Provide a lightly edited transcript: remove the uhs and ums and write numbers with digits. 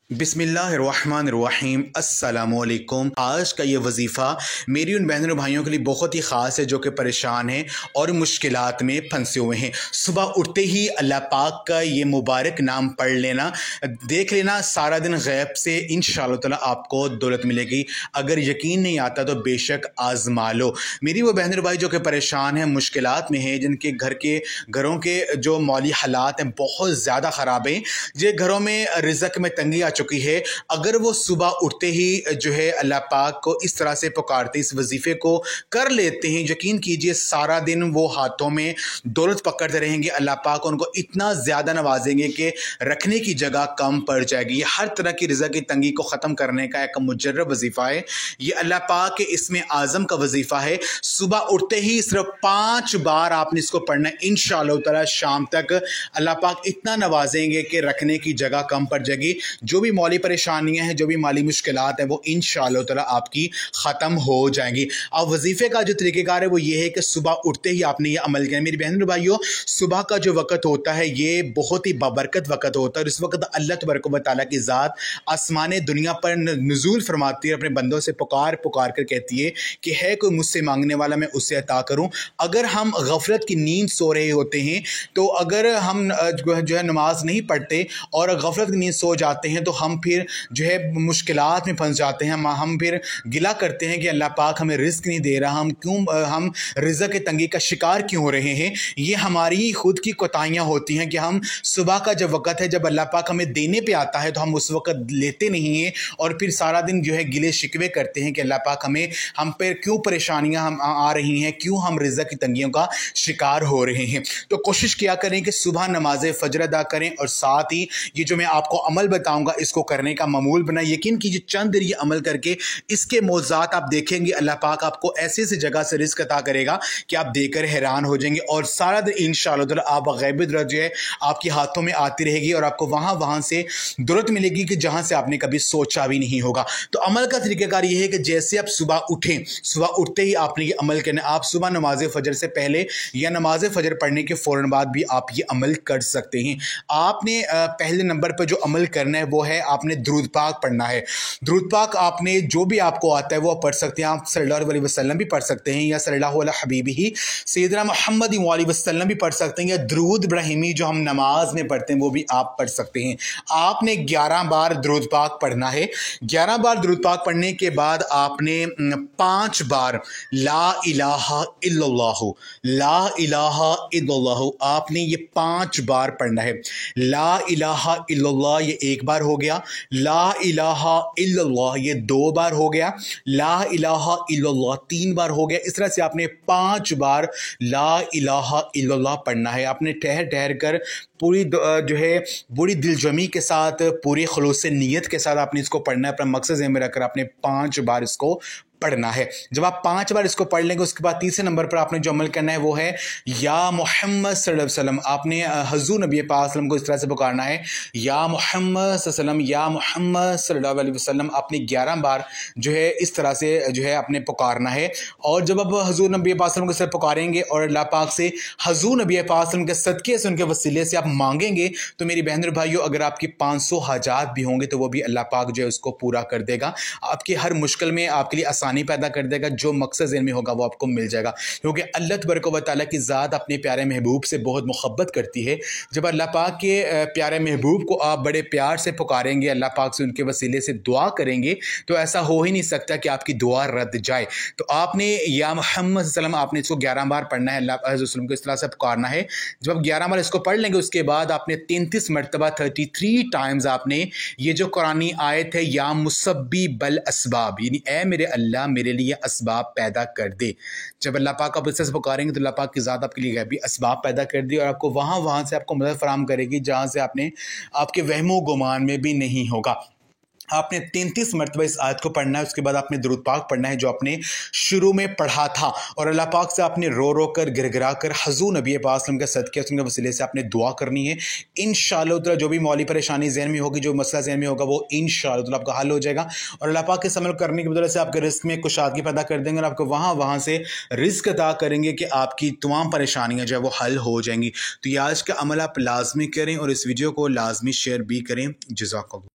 बिस्मिल्लाहिर्रहमानिर्रहीम अस्सलामुअलैकुम। आज का ये वजीफ़ा मेरी उन बहनों भाइयों के लिए बहुत ही ख़ास है जो कि परेशान हैं और मुश्किलात में फंसे हुए हैं। सुबह उठते ही अल्लाह पाक का ये मुबारक नाम पढ़ लेना, देख लेना सारा दिन गैब से इंशाअल्लाह ताला आपको दौलत मिलेगी। अगर यकीन नहीं आता तो बेशक आज़मा लो। मेरी वो बहन भाई जो कि परेशान हैं, मुश्किलात में हैं, जिनके घरों के जो माली हालात हैं बहुत ज़्यादा ख़राब हैं, जो घरों में रिज़्क़ में तंगी आ चुकी है, अगर वो सुबह उठते ही जो है अल्लाह पाक को इस तरह से पुकारते, इस वजीफे को कर लेते हैं, यकीन कीजिए सारा दिन वो हाथों में दौलत पकड़ते रहेंगे। अल्लाह पाक उनको इतना ज़्यादा नवाजेंगे कि रखने की जगह कम पड़ जाएगी। ये हर तरह की रिज़्क़ की तंगी को ख़त्म करने का एक मुजर्रब वजीफ़ा है। ये अल्लाह पाक के इसमें आज़म का वजीफ़ा है। सुबह उठते ही सिर्फ 5 बार आपने इसको पढ़ना है। इंशाअल्लाह ताला शाम तक अल्लाह पाक इतना नवाजेंगे कि रखने की जगह कम पड़ जाएगी। जो भी माली परेशानियां हैं, जो भी माली मुश्किलात हैं, वो इंशाअल्लाह ताला आपकी ख़त्म हो जाएंगी। अब वजीफ़े का जो तरीक़ेकार है वो ये है कि सुबह उठते ही आपने ये अमल किया। मेरी बहन भाइयों, सुबह का जो वक़्त होता है ये बहुत ही बाबरकत वक़्त होता है और इस वक्त अल्लाह तबारक व तआला की ज़ात आसमान दुनिया पर नुज़ूल फरमाती है, अपने बंदों से पुकार पुकार कर कहती है कि है कोई मुझसे मांगने वाला, मैं उससे अता करूँ। अगर हम गफलत की नींद सो रहे होते हैं, तो अगर हम जो है नमाज नहीं पढ़ते और गफलत की नींद सो जाते हैं, तो हम फिर जो है मुश्किलात में फंस जाते हैं। हम फिर गिला करते हैं कि अल्लाह पाक हमें रिज़्क़ नहीं दे रहा, हम रिज़्क़ की तंगी का शिकार क्यों हो रहे हैं। ये हमारी खुद की कोताहियाँ होती हैं कि हम सुबह का जब वक़्त है, जब अल्लाह पाक हमें देने पे आता है, तो हम उस वक़्त लेते नहीं हैं और फिर सारा दिन जो है गिले शिकवे करते हैं कि अल्लाह पाक हम पर क्यों परेशानियाँ हम आ रही हैं, क्यों हम रिज़्क़ की तंगियों का शिकार हो रहे हैं। तो कोशिश किया करें कि सुबह नमाज फ़जर अदा करें और साथ ही ये जो मैं आपको अमल बताऊँगा इसको करने का मामूल बनाए। यकीन कीजिए चंद देर ये अमल करके इसके मौज़ात आप देखेंगे, अल्लाह पाक आपको ऐसी जगह से रिज़्क़ अता करेगा कि आप देखकर हैरान हो जाएंगे और सारा दिन इंशाअल्लाह ताला आप गैबी दौलत जो है आपके हाथों में आती रहेगी और आपको वहाँ से दौलत मिलेगी कि जहाँ से आपने कभी सोचा भी नहीं होगा। तो अमल का तरीक़ाकार ये है कि जैसे आप सुबह उठें, सुबह उठते ही आपने ये अमल करना। आप सुबह नमाज फ़जर से पहले या नमाज फ़जर पढ़ने के फ़ौरन बाद भी आप ये अमल कर सकते हैं। आपने पहले नंबर पर जो अमल करना है वो है आपने दुरूद पाक पढ़ना है। दुरूद पाक आपने जो भी आपको आता है वो आप पढ़ सकते हैं। आप सल्लल्लाहु अलैहि वसल्लम भी पढ़ सकते हैं या सल्लल्लाहु अला हबीबिही सय्यदना मुहम्मद वसल्लम भी पढ़ सकते हैं या दुरूद इब्राहिमी जो हम नमाज में पढ़ते हैं वो भी आप पढ़ सकते हैं। आपने 11 बार दुरूद पाक पढ़ना है। 11 बार दुरूद पाक पढ़ने के बाद आपने 5 बार ला इलाहा इल्लल्लाहु, ला इलाहा इल्लल्लाहु आपने ये 5 बार पढ़ना है। ला इलाहा इल्लल्लाह ये 1 बार हो गया, ला इलाहा इल्लल्लाह ये 2 बार हो गया, ला इलाहा इल्लल्लाह 3 बार हो गया। इस तरह से आपने 5 बार ला इलाहा इल्लल्लाह पढ़ना है। आपने ठहर ठहर कर पूरी जो है पूरी दिलजमी के साथ, पूरी खुलूस नीयत के साथ आपने इसको पढ़ना है। अपना मकसद ज़हन में रखकर आपने 5 बार इसको पढ़ना है। जब आप 5 बार इसको पढ़ लेंगे उसके बाद तीसरे नंबर पर आपने जो अमल करना है वो है या मोहम्मद सल्लल्लाहु अलैहि वसल्लम। आपने हुज़ूर नबी पाक सल्लल्लाहु अलैहि वसल्लम को इस तरह से पुकारना है, या मोहम्मद सल्लल्लाहु अलैहि वसल्लम, या मोहम्मद सल्लल्लाहु अलैहि वसल्लम। आपने 11 बार जो है इस तरह से जो है आपने पुकारना है। और जब आप हुज़ूर नबी पाक सल्लल्लाहु अलैहि वसल्लम को इस तरह पुकारेंगे और अल्लाह पाक से हुज़ूर नबी पाक सल्लल्लाहु अलैहि वसल्लम के सदक़े से, उनके वसीले से आप मांगेंगे, तो मेरी बहन और भाइयों अगर आपकी 500 हाजात भी होंगे तो वो भी अल्लाह पाक जो है उसको पूरा कर देगा। आपकी हर मुश्किल में आपके लिए आसानी पैदा कर देगा। जो मकसद ज़हन में होगा वो आपको मिल जाएगा, क्योंकि अल्लाह तबारक व तआला की ज़ात अपने प्यारे महबूब से बहुत मोहब्बत करती है। जब अल्लाह पाक के प्यारे महबूब को आप बड़े प्यार से पुकारेंगे, अल्लाह पाक से उनके वसीले से दुआ करेंगे, तो ऐसा हो ही नहीं सकता कि आपकी दुआ रद्द जाए। तो आपने या मोहम्मद सल्लल्लाहु अलैहि वसल्लम आपने इसको 11 बार पढ़ना है, अल्लाह वसल्लम को इस तरह से पुकारना है। जब आप 11 बार इसको पढ़ लेंगे उसके बाद आपने 33 मरतबा 33 टाइम्स आपने ये जो कुरानी आयत है, या मुसब्बिबल असबाब, यानी ए मेरे अल्लाह मेरे लिए असबाब पैदा कर दे। जब अल्लाह पाक आप इससे पुकारेंगे तो अल्लाह पाक की ज़ात आपके लिए गैबी असबाब पैदा कर दी और आपको वहाँ से आपको मदद फराहम करेगी जहाँ से आपके वहमो गुमान में भी नहीं होगा। आपने 33 मरतबा इस आयत को पढ़ना है। उसके बाद आपने दुरूद पाक पढ़ना है जो आपने शुरू में पढ़ा था और अल्लाह पाक से आपने रो रो कर गिर कर हुज़ूर नबी पाक सल्लल्लाहु अलैहि वसल्लम के सदक़े उनके वसीले से आपने दुआ करनी है। इंशाअल्लाह ताला जो भी मौली परेशानी ज़हन में होगी, जो मसला ज़हन में होगा, वो इंशाअल्लाह ताला आपका हल हो जाएगा और अल्लाह पाक के अमल करने की वजह से आपके रिज़्क़ में कुशादगी पैदा कर देंगे और आपको वहाँ से रिज़्क़ अता करेंगे कि आपकी तमाम परेशानियाँ जो है वो हल हो जाएंगी। तो ये आज का अमल आप लाजमी करें और इस वीडियो को लाजमी शेयर भी करें। जज़ाकल्लाह।